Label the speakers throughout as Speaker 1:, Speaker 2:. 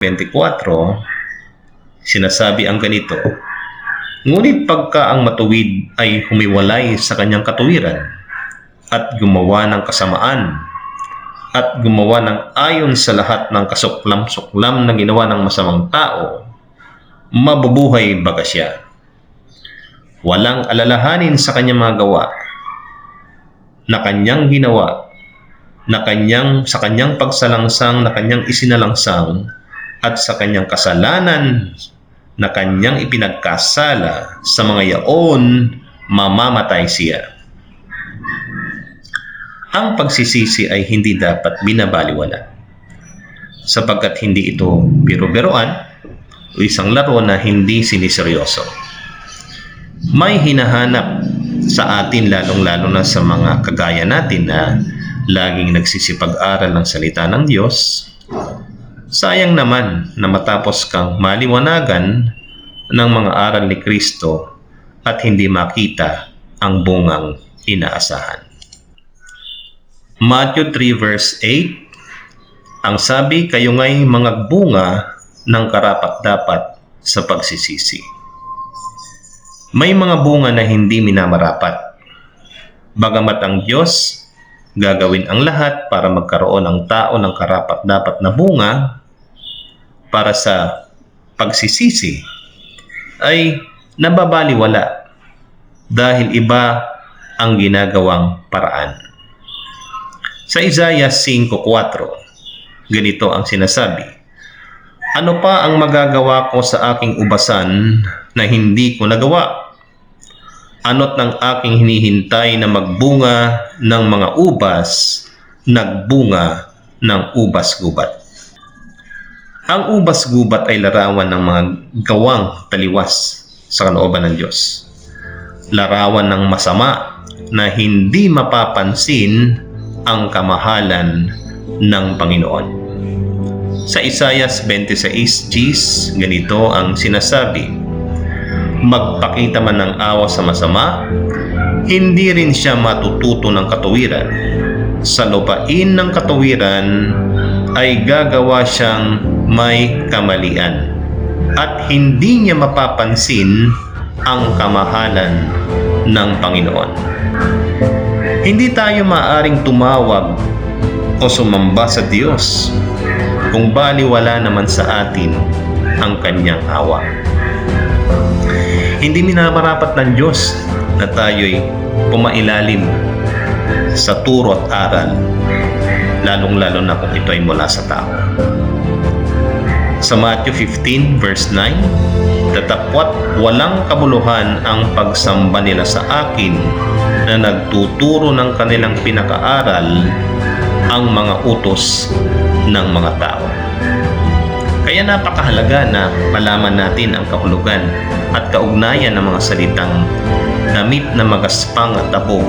Speaker 1: 24, sinasabi ang ganito, "Ngunit pagka ang matuwid ay humiwalay sa kanyang katuwiran at gumawa ng kasamaan at gumawa ng ayon sa lahat ng kasuklam-suklam na ginawa ng masamang tao, mabubuhay baga siya. Walang alalahanin sa kanyang mga gawa na kanyang ginawa, sa kanyang pagsalangsang na kanyang isinalangsang, at sa kanyang kasalanan na kanyang ipinagkasala sa mga yaon, mamamatay siya." Ang pagsisisi ay hindi dapat binabaliwala, sapagkat hindi ito biro-biroan o isang laro na hindi siniseryoso. May hinahanap sa atin, lalong-lalo na sa mga kagaya natin na laging nagsisipag-aral ng salita ng Diyos. Sayang naman na matapos kang maliwanagan ng mga aral ni Kristo at hindi makita ang bungang inaasahan. Matthew 3 verse 8, ang sabi, "Kayo nga'y mga bunga ng karapat-dapat sa pagsisisi." May mga bunga na hindi minamarapat. Bagamat ang Diyos gagawin ang lahat para magkaroon ang tao ng karapat-dapat na bunga para sa pagsisisi, ay nababaliwala dahil iba ang ginagawang paraan. Sa Isaiah 5:4, ganito ang sinasabi, "Ano pa ang magagawa ko sa aking ubasan na hindi ko nagawa? Ano't ng aking hinihintay na magbunga ng mga ubas, nagbunga ng ubas-gubat." Ang ubas-gubat ay larawan ng mga gawang taliwas sa kalooban ng Diyos. Larawan ng masama na hindi mapapansin ang kamahalan ng Panginoon. Sa Isaiah 26:10, ganito ang sinasabi, "Magpakita man ng awa sa masama, hindi rin siya matututo ng katuwiran. Sa lupain ng katuwiran ay gagawa siyang may kamalian, at hindi niya mapapansin ang kamahalan ng Panginoon." Hindi tayo maaaring tumawag o sumamba sa Diyos kung baliwala naman sa atin ang kanyang awa. Hindi minamarapat ng Diyos na tayo'y pumailalim sa turo at aral, lalong-lalo na kung ito ay mula sa tao. Sa Matthew 15 verse 9, "Datapwat walang kabuluhan ang pagsamba nila sa akin na nagtuturo ng kanilang pinakaaral ang mga utos ng mga tao." Kaya napakahalaga na malaman natin ang kahulugan at kaugnayan ng mga salitang "damit na magaspang at abo"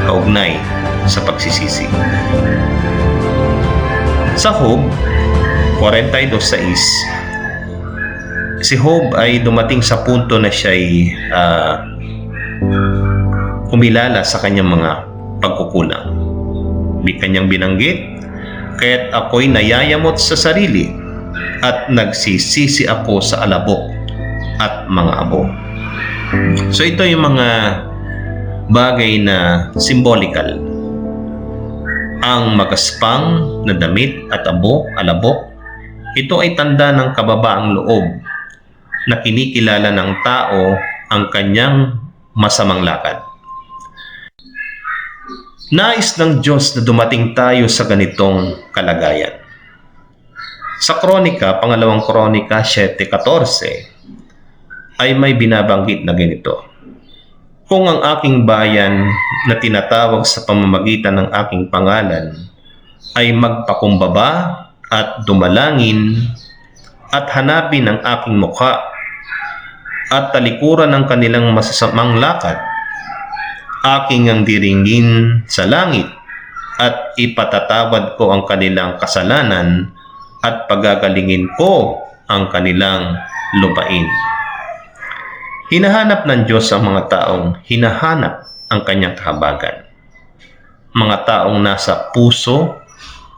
Speaker 1: kaugnay sa pagsisisi. Sa Job 42:6, si Job ay dumating sa punto na siya'y kumilala sa kanyang mga pagkukulang. Di kanyang binanggit, "Kaya't ako'y nayayamot sa sarili at nagsisisi ako sa alabok at mga abo." So ito yung mga bagay na symbolikal. Ang magaspang na damit at alabok, ito ay tanda ng kababaang loob na kinikilala ng tao ang kanyang masamang lakad. Nais ng Diyos na dumating tayo sa ganitong kalagayan. Sa pangalawang Kronika 7:14, ay may binabanggit na ganito, "Kung ang aking bayan na tinatawag sa pamamagitan ng aking pangalan ay magpakumbaba at dumalangin at hanapin ang aking mukha at talikuran ng kanilang masasamang lakad, aking ang diringin sa langit at ipatatawad ko ang kanilang kasalanan at pagagalingin ko ang kanilang lupain." Hinahanap ng Diyos ang mga taong hinahanap ang kanyang kahabagan. Mga taong nasa puso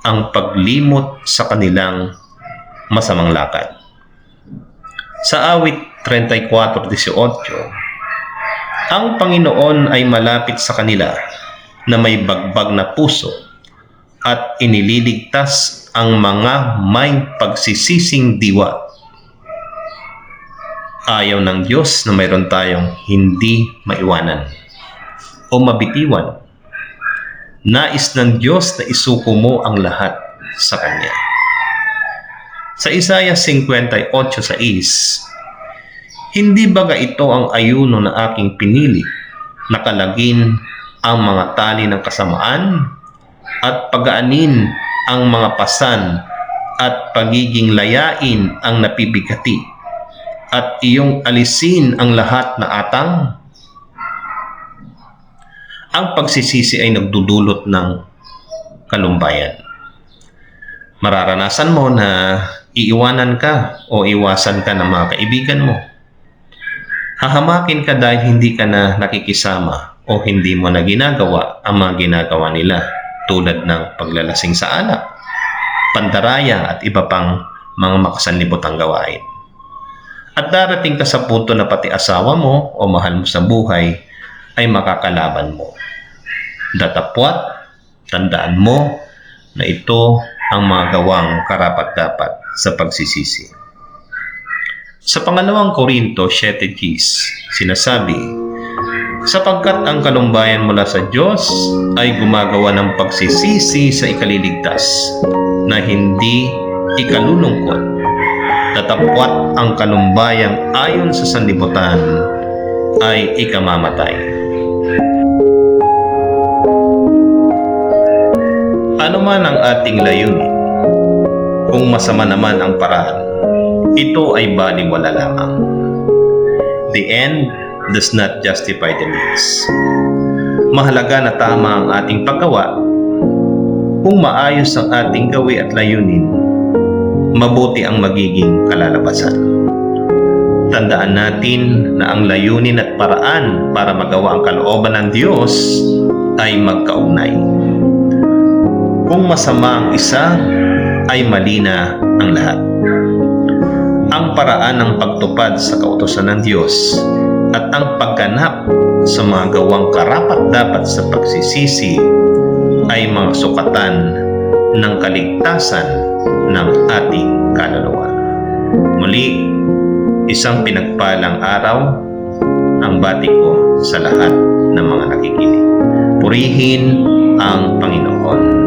Speaker 1: ang paglimot sa kanilang masamang lakad. Sa awit 34:18, ang Panginoon ay malapit sa kanila na may bagbag na puso at inililigtas ang mga may pagsisising diwa. Ayaw ng Diyos na mayroon tayong hindi maiwanan o mabitiwan. Nais ng Diyos na isuko mo ang lahat sa Kanya. Sa Isaiah 58:6, hindi baga ito ang ayuno na aking pinili, nakalagin ang mga tali ng kasamaan at pagaanin ang mga pasan at pagiging layain ang napibigati at iyong alisin ang lahat na atang? Ang pagsisisi ay nagdudulot ng kalumbayan. Mararanasan mo na iiwanan ka o iwasan ka ng mga kaibigan mo. Hahamakin ka dahil hindi ka na nakikisama o hindi mo na ginagawa ang mga ginagawa nila tulad ng paglalasing sa alak, pandaraya at iba pang mga makasanlibotang gawain. At darating ka sa punto na pati asawa mo o mahal mo sa buhay ay makakalaban mo. Datapwat, tandaan mo na ito ang mga gawang karapat-dapat sa pagsisisi. Sa pangalawang Korinto 7:10, sinasabi, sapagkat ang kalumbayan mula sa Diyos ay gumagawa ng pagsisisi sa ikaliligtas na hindi ikalulungkot. Tatapwat ang kalumbayang ayon sa sanlibutan ay ikamamatay. Ano man ang ating layunin, kung masama naman ang paraan, ito ay baliwala lamang. The end does not justify the means. Mahalaga na tama ang ating paggawa. Kung maayos ang ating gawi at layunin, mabuti ang magiging kalalabasan. Tandaan natin na ang layunin at paraan para magawa ang kalooban ng Diyos ay magkaugnay. Kung masama ang isa, ay mali na ang lahat. Ang paraan ng pagtupad sa kautusan ng Diyos at ang pagganap sa mga gawang karapat-dapat sa pagsisisi ay mga sukatan ng kaligtasan ng ating kaluluwa. Muli, isang pinagpalang araw ang bati ko sa lahat ng mga nakikinig. Purihin ang Panginoon.